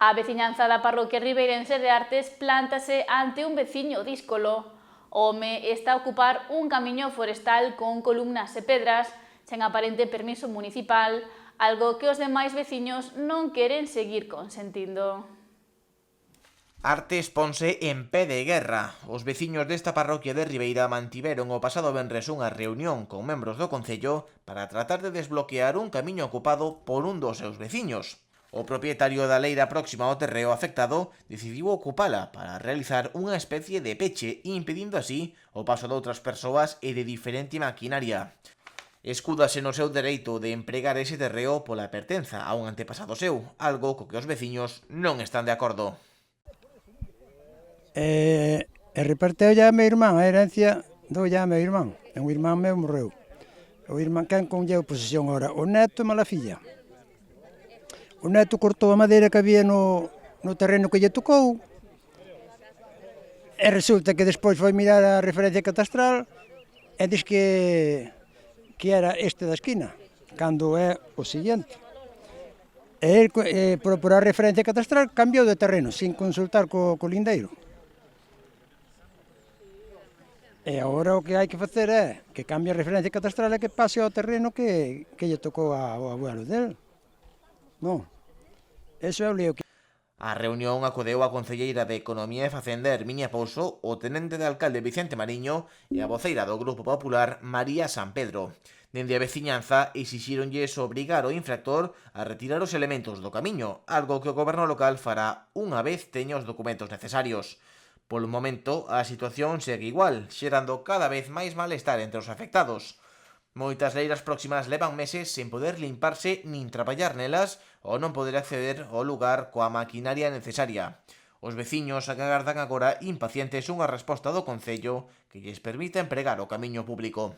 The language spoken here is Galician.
A veciñanza da parroquia ribeirense de Artes plántase ante un veciño díscolo. O home está a ocupar un camiño forestal con columnas e pedras, sen aparente permiso municipal, algo que os demais veciños non queren seguir consentindo. Artes ponse en pé de guerra. Os veciños desta parroquia de Ribeira mantiveron o pasado venres unha reunión con membros do concello para tratar de desbloquear un camiño ocupado por un dos seus veciños. O propietario da leira próxima ao terreo afectado decidiu ocupala para realizar unha especie de peche, impedindo así o paso de outras persoas e de diferente maquinaria. Escúdase no seu dereito de empregar ese terreo pola pertenza a un antepasado seu, algo co que os veciños non están de acordo. Reparteu a meu irmán, a herencia doulle a meu irmán. O irmán meu morreu. O irmán quen colleu posesión ora? O neto e mala filla. O neto cortou a madeira que había no terreno que lle tocou e resulta que despois foi mirar a referencia catastral e diz que era este da esquina, cando é o seguinte. E el, por a referencia catastral, cambiou de terreno, sin consultar co lindeiro. E agora o que hai que facer é que cambie a referencia catastral e que pase ao terreno que lle tocou ao abuelo del. Non, eso é o lío que... A reunión acudeu a concelleira de Economía e Facenda Herminia Pouso, o tenente de alcalde Vicente Mariño e a voceira do Grupo Popular María San Pedro. Dende a veciñanza exixíronlles obrigar o infractor a retirar os elementos do camiño, algo que o goberno local fará unha vez teña os documentos necesarios. Polo momento, a situación segue igual, xerando cada vez máis malestar entre os afectados. Moitas leiras próximas levan meses sen poder limparse nin traballar nelas ou non poder acceder ao lugar coa maquinaria necesaria. Os veciños agardan agora impacientes unha resposta do Concello que lles permita empregar o camiño público.